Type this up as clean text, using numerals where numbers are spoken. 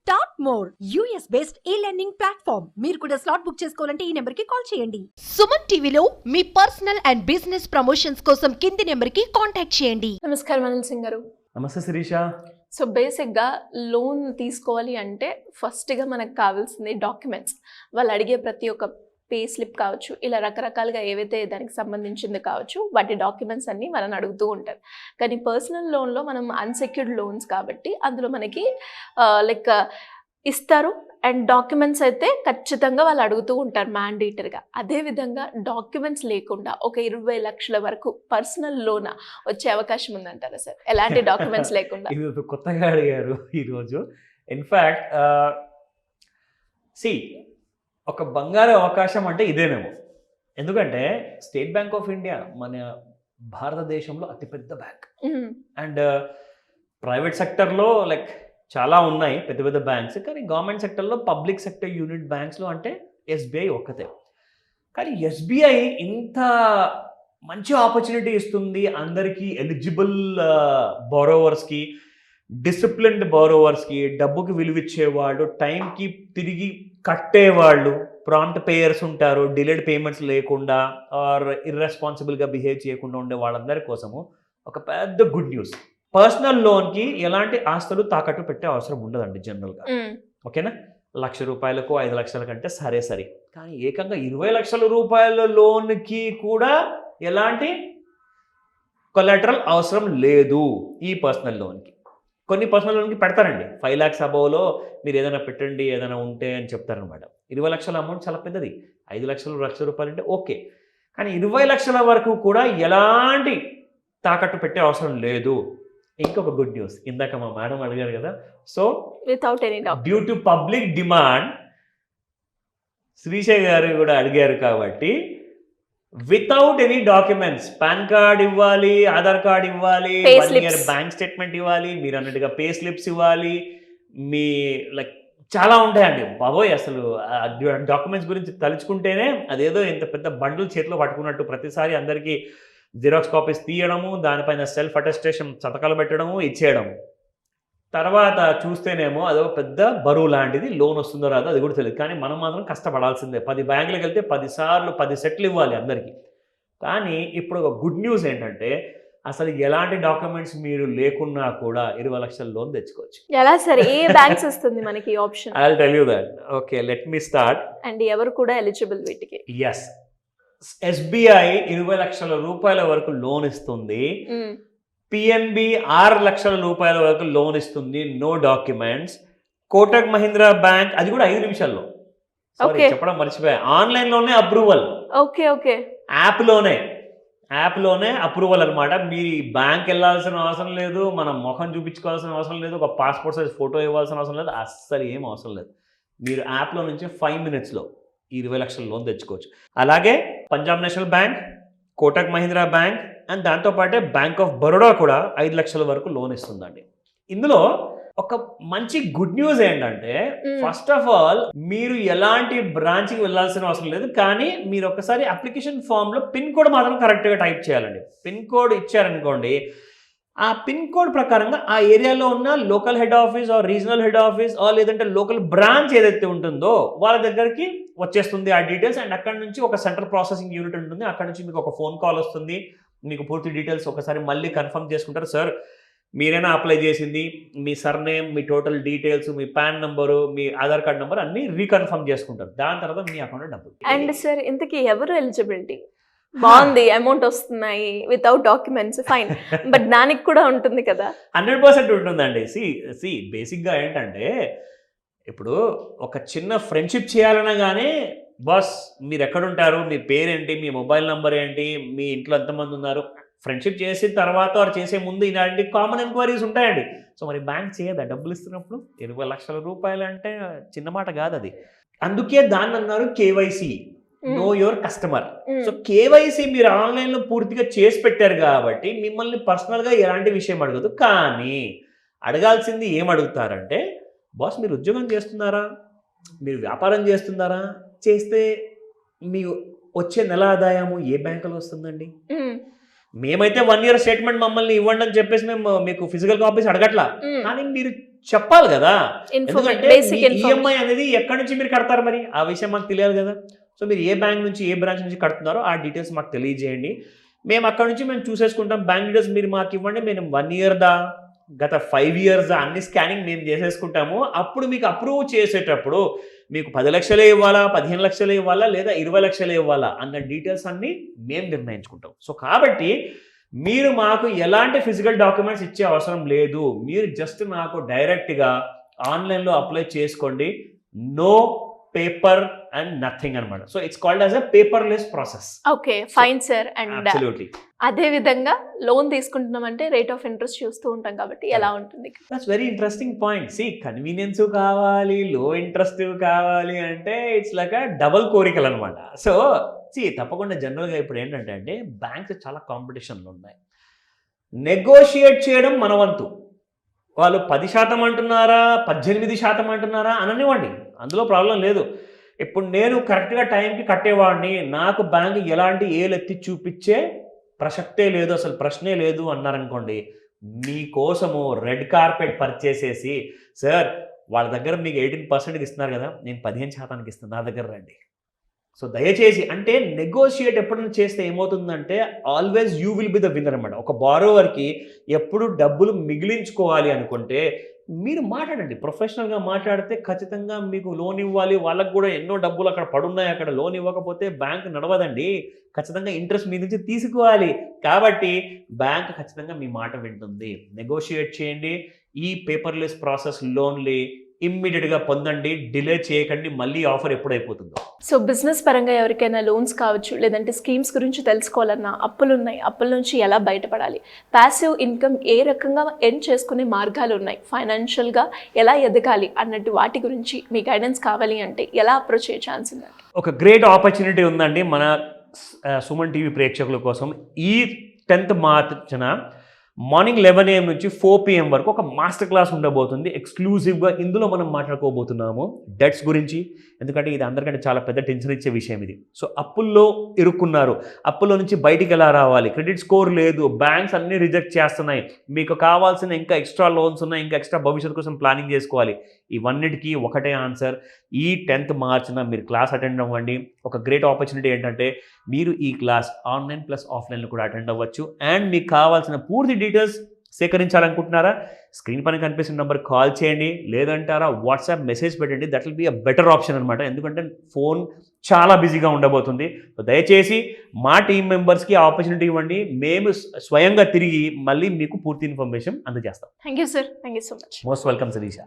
Start more US based ఈ learning platform. మీరు కూడా స్లాట్ బుక్ చేసుకోవాలంటే ఈ నెంబర్ కి కాల్ చేయండి. సుమన్ టీవీలో మీ పర్సనల్ అండ్ బిజినెస్ ప్రమోషన్స్ కోసం కింది నెంబర్ కి కాంటాక్ట్ చేయండి. నమస్కారం అనిల్ సింగ్ గారు. నమస్తే శిరీష. సో బేసిక్గా లోన్ తీసుకోవాలి అంటే ఫస్ట్గా మనకు కావాల్సింది డాక్యుమెంట్స్. వాళ్ళు అడిగే ప్రతి ఒక్క పే స్లిప్ కావచ్చు, ఇలా రకరకాలుగా ఏవైతే దానికి సంబంధించింది కావచ్చు, వాటి డాక్యుమెంట్స్ అన్నీ మనల్ని అడుగుతూ ఉంటారు. కానీ పర్సనల్ లోన్లో మనం అన్సెక్యూర్డ్ లోన్స్ కాబట్టి అందులో మనకి లైక్ ఇస్తారు అండ్ డాక్యుమెంట్స్ అయితే ఖచ్చితంగా వాళ్ళు అడుగుతూ ఉంటారు మ్యాండేటరీగా. అదేవిధంగా డాక్యుమెంట్స్ లేకుండా ఒక 20 లక్షల వరకు పర్సనల్ లోన్ వచ్చే అవకాశం ఉందంటారా సార్? ఎలాంటి డాక్యుమెంట్స్ లేకుండా. ఇది కొత్తగా అడిగారు ఈరోజు. ఇన్ఫ్యాక్ట్ ఒక బంగారు అవకాశం అంటే ఇదేనేమో. ఎందుకంటే స్టేట్ బ్యాంక్ ఆఫ్ ఇండియా మన భారతదేశంలో అతిపెద్ద బ్యాంక్. అండ్ ప్రైవేట్ సెక్టర్లో లైక్ చాలా ఉన్నాయి పెద్ద పెద్ద బ్యాంక్స్, కానీ గవర్నమెంట్ సెక్టర్లో పబ్లిక్ సెక్టర్ యూనిట్ బ్యాంక్స్లో అంటే ఎస్బీఐ ఒక్కతే. కానీ ఎస్బీఐ ఇంత మంచి ఆపర్చునిటీ ఇస్తుంది అందరికీ, ఎలిజిబుల్ బారోవర్స్కి, డిసిప్లిన్డ్ బారోవర్స్కి, డబ్బుకి విలువిచ్చేవాళ్ళు, టైంకి తిరిగి కట్టేవాళ్ళు, ప్రాంప్ట్ పేయర్స్ ఉంటారు, డిలేడ్ పేమెంట్స్ లేకుండా ఆర్ ఇర్రెస్పాన్సిబుల్గా బిహేవ్ చేయకుండా ఉండే వాళ్ళందరి కోసము ఒక పెద్ద గుడ్ న్యూస్. పర్సనల్ లోన్కి ఎలాంటి ఆస్తులు తాకట్టు పెట్టే అవసరం ఉండదండి జనరల్గా. ఓకేనా? ₹1,00,000 5 లక్షల కంటే సరే. కానీ ఏకంగా 20 లక్షల రూపాయల లోన్కి కూడా ఎలాంటి కొలాటరల్ అవసరం లేదు ఈ పర్సనల్ లోన్కి. కొన్ని పర్సనల్ లోన్కి పెడతారండి 5 lakhs అబోవ్లో మీరు ఏదైనా పెట్టండి ఏదైనా ఉంటే అని చెప్తారనమాట. 20 లక్షల అమౌంట్ చాలా పెద్దది. 5 లక్షలు ₹1,00,000 అంటే ఓకే. కానీ 20 లక్షల వరకు కూడా ఎలాంటి తాకట్టు పెట్టే అవసరం లేదు. ఇంకొక గుడ్ న్యూస్, ఇందాక మా మేడం అడిగారు కదా. So without any due to public demand Srishail గారు కూడా అడిగారు కాబట్టి without any documents, pan card ఇవ్వాలి, ఆధార్ కార్డ్ ఇవ్వాలి, 1 year బ్యాంక్ స్టేట్మెంట్ ఇవ్వాలి, మీరు అన్నట్టుగా పే స్లిప్స్ ఇవ్వాలి, మీ లైక్ చాలా ఉంటాయండి బాబోయ్. అసలు డాక్యుమెంట్స్ గురించి తలుచుకుంటేనే అదేదో ఇంత పెద్ద బండ్లు చేతిలో పట్టుకున్నట్టు ప్రతిసారి అందరికీ జిరాక్స్ కాపీస్ తీయడము, దానిపైన సెల్ఫ్ అటెస్టేషన్ సంతకాలు పెట్టడము, ఇచ్చేయడము. తర్వాత చూస్తేనేమో అదో పెద్ద బరువు లాంటిది, లోన్ వస్తుందో రాదో అది కూడా తెలియదు. కానీ మనం మాత్రం కష్టపడాల్సిందే. 10 బ్యాంకులకు వెళ్తే 10 సార్లు 10 సెట్లు ఇవ్వాలి అందరికీ. కానీ ఇప్పుడు ఒక గుడ్ న్యూస్ ఏంటంటే అసలు ఎలాంటి డాక్యుమెంట్స్ మీరు లేకున్నా కూడా 20 లక్షల లోన్ తెచ్చుకోవచ్చు. ఎలా సార్? ఏ బ్యాంక్స్ వస్తుంది మనకి option? I will tell you that. Okay, let me start. And ఎవరు కూడా ఎలిజిబుల్ వీటికి? ఎస్, ఎస్బీఐ 20 లక్షల రూపాయల వరకు లోన్ ఇస్తుంది. పిఎన్బి 6 లక్షల రూపాయల వరకు లోన్ ఇస్తుంది, no documents. Kotak Mahindra bank అది కూడా 5 నిమిషాల్లో. చెప్పడం మర్చిపోయా, ఆన్లైన్లోనే అప్రూవల్. ఓకే, యాప్లోనే అప్రూవల్ అనమాట. మీరు బ్యాంక్ వెళ్ళాల్సిన అవసరం లేదు, మనం ముఖం చూపించుకోవాల్సిన అవసరం లేదు, ఒక పాస్పోర్ట్ సైజ్ ఫోటో ఇవ్వాల్సిన అవసరం లేదు, అస్సలు ఏం అవసరం లేదు. మీరు యాప్లో నుంచి 5 minutesలో 20 లక్షల లోన్ తెచ్చుకోవచ్చు. అలాగే Punjab National Bank, Kotak Mahindra Bank and దాంతోపాటే బ్యాంక్ ఆఫ్ బరోడా కూడా 5 లక్షల వరకు లోన్ ఇస్తుందండి. ఇందులో ఒక మంచి గుడ్ న్యూస్ ఏంటంటే ఫస్ట్ ఆఫ్ ఆల్ మీరు ఎలాంటి బ్రాంచ్కి వెళ్ళాల్సిన అవసరం లేదు. కానీ మీరు ఒకసారి అప్లికేషన్ ఫామ్లో పిన్ కోడ్ మాత్రం కరెక్ట్గా టైప్ చేయాలండి. పిన్ కోడ్ ఇచ్చారనుకోండి, ఆ పిన్ కోడ్ ప్రకారంగా ఆ ఏరియాలో ఉన్న local head office or regional head office or లేదంటే లోకల్ బ్రాంచ్ ఏదైతే ఉంటుందో వాళ్ళ దగ్గరికి వచ్చేస్తుంది ఆ డీటెయిల్స్. అండ్ అక్కడ నుంచి ఒక సెంట్రల్ ప్రాసెసింగ్ యూనిట్ ఉంటుంది, అక్కడ నుంచి మీకు ఒక ఫోన్ కాల్ వస్తుంది, మీకు పూర్తి డీటెయిల్స్ ఒకసారి మళ్ళీ కన్ఫర్మ్ చేసుకుంటారు. సార్ మీరైనా అప్లై చేసింది, మీ సర్నేమ్, మీ టోటల్ డీటెయిల్స్, మీ పాన్ నెంబరు, మీ ఆధార్ కార్డ్ నెంబర్ అన్నీ రీకన్ఫర్మ్ చేసుకుంటారు. దాని తర్వాత మీ అకౌంట్లో డబ్బులు. అండ్ సార్ ఇంతకీ ఎవరు ఎలిజిబిలిటీ? బాగుంది, అమౌంట్ వస్తున్నాయి వితౌట్ డాక్యుమెంట్స్, ఫైన్, బట్ దానికి కూడా ఉంటుంది కదా? 100% ఉంటుందండి. సి బేసిక్గా ఏంటంటే ఇప్పుడు ఒక చిన్న ఫ్రెండ్షిప్ చేయాలన్నా కానీ బాస్ మీరు ఎక్కడుంటారు, మీ పేరేంటి, మీ మొబైల్ నెంబర్ ఏంటి, మీ ఇంట్లో ఎంతమంది ఉన్నారు, ఫ్రెండ్షిప్ చేసిన తర్వాత వారు చేసే ముందు ఇలాంటి కామన్ ఎంక్వైరీస్ ఉంటాయండి. సో మరి బ్యాంక్ చేయదా డబ్బులు ఇస్తున్నప్పుడు? 20 లక్షల రూపాయలు అంటే చిన్న మాట కాదు అది. అందుకే దాన్ని అన్నారు KYC, know your customer. So KYC మీరు ఆన్లైన్లో పూర్తిగా చేసి పెట్టారు కాబట్టి మిమ్మల్ని పర్సనల్గా ఎలాంటి విషయం అడగదు. కానీ అడగాల్సింది ఏం అడుగుతారంటే, బాస్ మీరు ఉద్యోగం చేస్తున్నారా, మీరు వ్యాపారం చేస్తున్నారా, చేస్తే మీ వచ్చే నెల ఆదాయము ఏ బ్యాంకులో వస్తుందండి? మేమైతే 1 year స్టేట్మెంట్ మమ్మల్ని ఇవ్వండి అని చెప్పేసి మేము మీకు ఫిజికల్ కాపీస్ అడగట్లా. కానీ మీరు చెప్పాలి కదా. ఎందుకంటే బేసిక్ ఈఎంఐ అనేది ఎక్కడి నుంచి మీరు కడతారు మరి ఆ విషయం మాకు తెలియాలి కదా. సో మీరు ఏ బ్యాంక్ నుంచి ఏ బ్రాంచ్ నుంచి కడుతున్నారో ఆ డీటెయిల్స్ మాకు తెలియజేయండి. మేము అక్కడ నుంచి మేము చూసేసుకుంటాం. బ్యాంక్ డీటెయిల్స్ మీరు మాకు ఇవ్వండి. మేము 1 year గత 5 years అన్ని స్కానింగ్ మేము చేసేసుకుంటాము. అప్పుడు మీకు అప్రూవ్ చేసేటప్పుడు మీకు 10 లక్షలే ఇవ్వాలా, 15 లక్షలే ఇవ్వాలా, లేదా 20 లక్షలే ఇవ్వాలా అన్న డీటెయిల్స్ అన్ని మేము నిర్ణయించుకుంటాం. సో కాబట్టి మీరు మాకు ఎలాంటి ఫిజికల్ డాక్యుమెంట్స్ ఇచ్చే అవసరం లేదు. మీరు జస్ట్ నాకు డైరెక్ట్గా ఆన్లైన్లో అప్లై చేసుకోండి. నో పేపర్ అండ్ నథింగ్ అనమాట. So it's called as a paperless process. Okay, fine sir. And absolutely అదే విధంగా లోన్ తీసుకుంటున్నామంటే రేట్ ఆఫ్ ఇంట్రెస్ట్ చూస్తూ ఉంటాం కాబట్టి ఎలా ఉంటుంది? That's very interesting point. సి కన్వీనియన్స్ కావాలి, లో ఇంట్రెస్ట్ కావాలి అంటే ఇట్స్ లైక్ అ డబల్ కోరికలు అనమాట. సో తప్పకుండా జనరల్గా ఇప్పుడు ఏంటంటే అంటే బ్యాంక్స్ చాలా కాంపిటీషన్లు ఉన్నాయి. నెగోషియేట్ చేయడం మన వంతు. వాళ్ళు 10% అంటున్నారా, 18% అంటున్నారా అననివ్వండి, అందులో ప్రాబ్లం లేదు. ఇప్పుడు నేను కరెక్ట్గా టైంకి కట్టేవాడిని, నాకు బ్యాంక్ ఎలాంటి ఏలెత్తి చూపించే ప్రసక్తే లేదు, అసలు ప్రశ్నే లేదు అన్నారనుకోండి, మీకోసము రెడ్ కార్పెట్ పర్చేస్ చేసి, సార్ వాళ్ళ దగ్గర మీకు 18% ఇస్తున్నారు కదా, నేను 15% ఇస్తాను, నా దగ్గర రండి. సో దయచేసి అంటే నెగోషియేట్ ఎప్పుడైనా చేస్తే ఏమవుతుందంటే always you will be the winner అనమాట. ఒక బారోవర్కి ఎప్పుడు డబ్బులు మిగిలించుకోవాలి అనుకుంటే మీరు మాట్లాడండి, ప్రొఫెషనల్గా మాట్లాడితే ఖచ్చితంగా మీకు లోన్ ఇవ్వాలి. వాళ్ళకు కూడా ఎన్నో డబ్బులు అక్కడ పడున్నాయి, అక్కడ లోన్ ఇవ్వకపోతే బ్యాంక్ నడవదండి. ఖచ్చితంగా ఇంట్రెస్ట్ మీ నుంచి తీసుకోవాలి. కాబట్టి బ్యాంక్ ఖచ్చితంగా మీ మాట వింటుంది. నెగోషియేట్ చేయండి. ఈ పేపర్లెస్ ప్రాసెస్ లోన్లీ ఇమ్మీడియట్గా పొందండి, డిలే చేయకండి, మళ్ళీ ఆఫర్ ఎప్పుడైపోతుందో. సో బిజినెస్ పరంగా ఎవరికైనా లోన్స్ కావచ్చు, లేదంటే స్కీమ్స్ గురించి తెలుసుకోవాలన్నా, అప్పులు ఉన్నాయి, అప్పుల నుంచి ఎలా బయటపడాలి, ప్యాసివ్ ఇన్కమ్ ఏ రకంగా ఎర్న్ చేసుకునే మార్గాలు ఉన్నాయి, ఫైనాన్షియల్గా ఎలా ఎదగాలి అన్నట్టు వాటి గురించి మీ గైడెన్స్ కావాలి అంటే ఎలా అప్రోచ్ అయ్యే ఛాన్స్ ఉందండి? ఒక గ్రేట్ ఆపర్చునిటీ ఉందండి మన సుమన్ టీవీ ప్రేక్షకుల కోసం. ఈ 10th మార్చ్న మార్నింగ్ 11 AM నుంచి 4 PM వరకు ఒక మాస్టర్ క్లాస్ ఉండబోతుంది ఎక్స్క్లూజివ్గా. ఇందులో మనం మాట్లాడుకోబోతున్నాము డెట్స్ గురించి. ఎందుకంటే ఇది అందరికంటే చాలా పెద్ద టెన్షన్ ఇచ్చే విషయం ఇది. సో అప్పుల్లో ఇరుక్కున్నారు, అప్పుల్లో నుంచి బయటికి ఎలా రావాలి, క్రెడిట్ స్కోర్ లేదు, బ్యాంక్స్ అన్నీ రిజెక్ట్ చేస్తున్నాయి, మీకు కావాల్సిన ఇంకా ఎక్స్ట్రా లోన్స్ ఉన్నాయి, ఇంకా ఎక్స్ట్రా భవిష్యత్తు కోసం ప్లానింగ్ చేసుకోవాలి. ఇవన్నిటికీ ఒకటే ఆన్సర్. ఈ 10th మార్చ్న మీరు క్లాస్ అటెండ్ అవ్వండి. ఒక గ్రేట్ ఆపర్చునిటీ ఏంటంటే మీరు ఈ క్లాస్ ఆన్లైన్ ప్లస్ ఆఫ్లైన్లో కూడా అటెండ్ అవ్వచ్చు. అండ్ మీకు కావాల్సిన పూర్తి డీటెయిల్స్ సేకరించాలనుకుంటున్నారా, స్క్రీన్ పైన కనిపిస్తున్న నెంబర్ కాల్ చేయండి, లేదంటారా వాట్సాప్ మెసేజ్ పెట్టండి. That will be a better option అనమాట. ఎందుకంటే ఫోన్ చాలా బిజీగా ఉండబోతుంది. దయచేసి మా టీం మెంబర్స్కి ఆపర్చునిటీ ఇవ్వండి. మేము స్వయంగా తిరిగి మళ్ళీ మీకు పూర్తి ఇన్ఫర్మేషన్ అందజేస్తాం. Thank you sir, thank you so much. Most welcome Sirisha.